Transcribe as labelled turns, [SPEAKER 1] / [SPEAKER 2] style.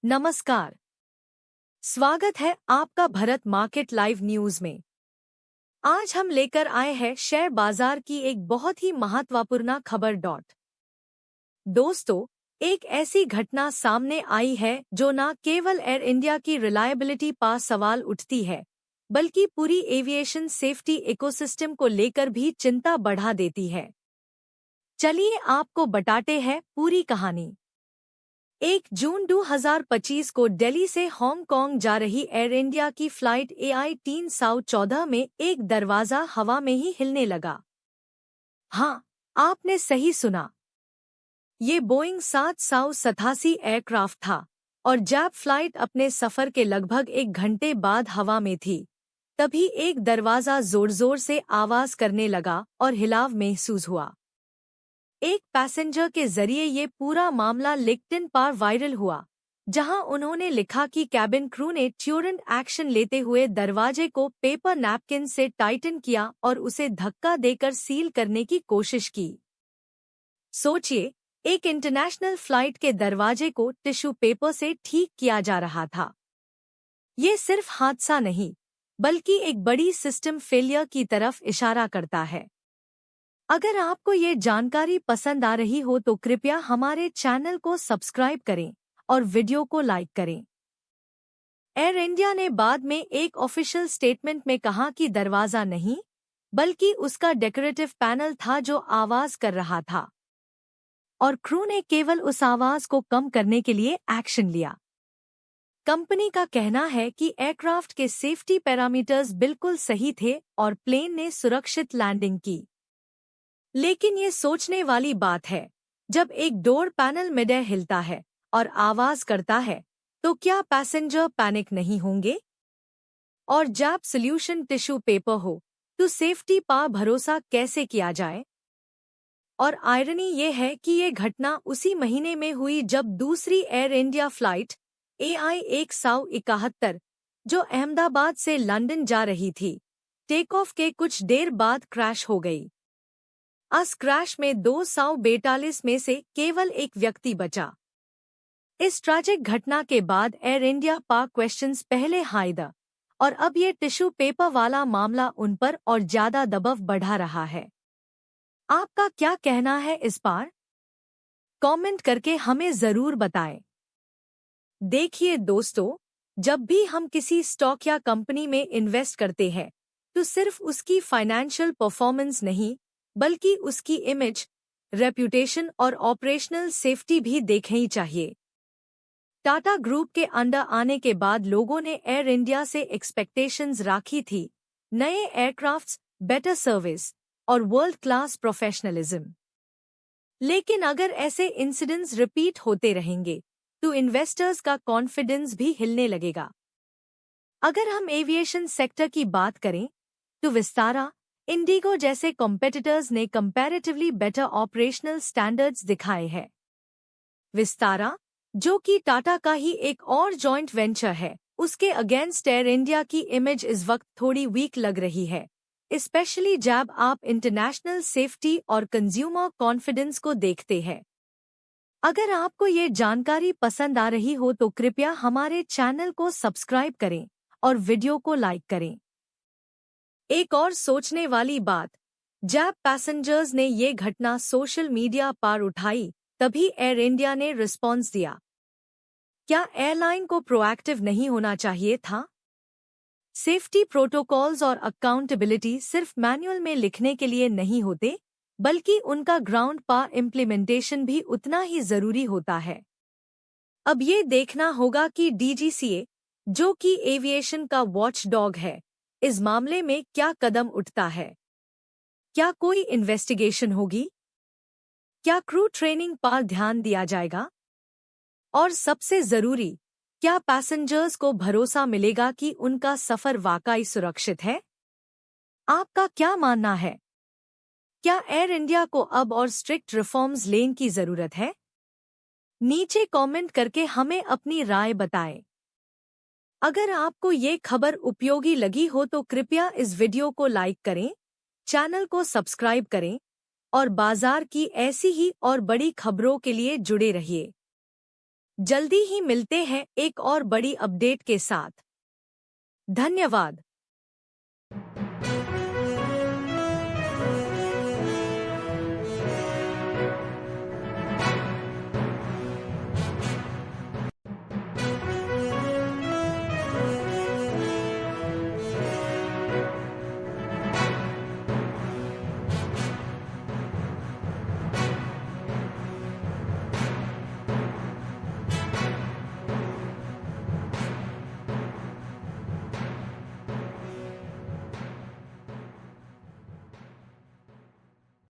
[SPEAKER 1] नमस्कार। स्वागत है आपका भारत मार्केट लाइव न्यूज में। आज हम लेकर आए हैं शेयर बाजार की एक बहुत ही महत्वपूर्ण खबर। दोस्तों, एक ऐसी घटना सामने आई है जो न केवल एयर इंडिया की रिलायबिलिटी पर सवाल उठती है, बल्कि पूरी एविएशन सेफ्टी इकोसिस्टम को लेकर भी चिंता बढ़ा देती है। चलिए आपको बताते हैं पूरी कहानी। 1 जून 2025 को दिल्ली से हांगकांग जा रही एयर इंडिया की फ्लाइट AI 314 में एक दरवाजा हवा में ही हिलने लगा। हाँ, आपने सही सुना। ये बोइंग 787 एयरक्राफ्ट था और जब फ्लाइट अपने सफर के लगभग 1 घंटे बाद हवा में थी, तभी एक दरवाजा जोर-जोर से आवाज करने लगा और हिलाव महसूस हुआ। एक पैसेंजर के जरिए ये पूरा मामला लिंक्डइन पर वायरल हुआ, जहां उन्होंने लिखा कि कैबिन क्रू ने ट्यूरेंट एक्शन लेते हुए दरवाजे को पेपर नैपकिन से टाइटन किया और उसे धक्का देकर सील करने की कोशिश की। सोचिए, एक इंटरनेशनल फ्लाइट के दरवाजे को टिश्यू पेपर से ठीक किया जा रहा था। ये सिर्फ हादसा नहीं, बल्कि एक बड़ी सिस्टम फेलियर की तरफ इशारा करता है। अगर आपको ये जानकारी पसंद आ रही हो तो कृपया हमारे चैनल को सब्सक्राइब करें और वीडियो को लाइक करें। एयर इंडिया ने बाद में एक ऑफिशियल स्टेटमेंट में कहा कि दरवाजा नहीं, बल्कि उसका डेकोरेटिव पैनल था जो आवाज कर रहा था, और क्रू ने केवल उस आवाज को कम करने के लिए एक्शन लिया। कंपनी का कहना है कि एयरक्राफ्ट के सेफ्टी पैरामीटर्स बिल्कुल सही थे और प्लेन ने सुरक्षित लैंडिंग की। लेकिन ये सोचने वाली बात है, जब एक डोर पैनल मिड एयर हिलता है और आवाज करता है, तो क्या पैसेंजर पैनिक नहीं होंगे? और जब सॉल्यूशन टिश्यू पेपर हो, तो सेफ्टी पर भरोसा कैसे किया जाए? और आयरनी ये है कि ये घटना उसी महीने में हुई जब दूसरी एयर इंडिया फ्लाइट AI 171, जो अहमदाबाद से लंदन जा रही थी, टेक ऑफ के कुछ देर बाद क्रैश हो गई। इस क्रैश में 242 में से केवल एक व्यक्ति बचा। इस ट्रैजिक घटना के बाद एयर इंडिया पर क्वेश्चंस पहले हाई द, और अब ये टिश्यू पेपर वाला मामला उन पर और ज्यादा दबाव बढ़ा रहा है। आपका क्या कहना है इस पर? कमेंट करके हमें जरूर बताएं। देखिए दोस्तों, जब भी हम किसी स्टॉक या कंपनी में इन्वेस्ट करते हैं, तो सिर्फ उसकी फाइनेंशियल परफॉर्मेंस नहीं, बल्कि उसकी इमेज, रेप्यूटेशन और ऑपरेशनल सेफ्टी भी देखनी चाहिए। टाटा ग्रुप के अंडर आने के बाद लोगों ने एयर इंडिया से एक्सपेक्टेशंस रखी थी, नए एयरक्राफ्ट्स, बेटर सर्विस और वर्ल्ड क्लास प्रोफेशनलिज्म। लेकिन अगर ऐसे इंसिडेंट्स रिपीट होते रहेंगे, तो इन्वेस्टर्स का कॉन्फिडेंस भी हिलने लगेगा। अगर हम एविएशन सेक्टर की बात करें, तो विस्तारा, इंडिगो जैसे कॉम्पिटिटर्स ने कंपैरेटिवली बेटर ऑपरेशनल स्टैंडर्ड्स दिखाए हैं। विस्तारा, जो कि टाटा का ही एक और जॉइंट वेंचर है, उसके अगेंस्ट एयर इंडिया की इमेज इस वक्त थोड़ी वीक लग रही है, स्पेशली जब आप इंटरनेशनल सेफ्टी और कंज्यूमर कॉन्फिडेंस को देखते हैं। अगर आपको ये जानकारी पसंद आ रही हो तो कृपया हमारे चैनल को सब्सक्राइब करें और वीडियो को लाइक करें। एक और सोचने वाली बात, जब पैसेंजर्स ने ये घटना सोशल मीडिया पर उठाई, तभी एयर इंडिया ने रिस्पॉन्स दिया। क्या एयरलाइन को प्रोएक्टिव नहीं होना चाहिए था? सेफ्टी प्रोटोकॉल्स और अकाउंटेबिलिटी सिर्फ मैनुअल में लिखने के लिए नहीं होते, बल्कि उनका ग्राउंड पर इम्प्लीमेंटेशन भी उतना ही जरूरी होता है। अब ये देखना होगा कि DGCA, जो कि एविएशन का वॉचडॉग है, इस मामले में क्या कदम उठता है। क्या कोई इन्वेस्टिगेशन होगी? क्या क्रू ट्रेनिंग पर ध्यान दिया जाएगा? और सबसे जरूरी, क्या पैसेंजर्स को भरोसा मिलेगा कि उनका सफर वाकई सुरक्षित है? आपका क्या मानना है? क्या एयर इंडिया को अब और स्ट्रिक्ट रिफॉर्म्स लेने की जरूरत है? नीचे कमेंट करके हमें अपनी राय बताएं। अगर आपको ये खबर उपयोगी लगी हो तो कृपया इस वीडियो को लाइक करें, चैनल को सब्सक्राइब करें और बाजार की ऐसी ही और बड़ी खबरों के लिए जुड़े रहिए। जल्दी ही मिलते हैं एक और बड़ी अपडेट के साथ। धन्यवाद।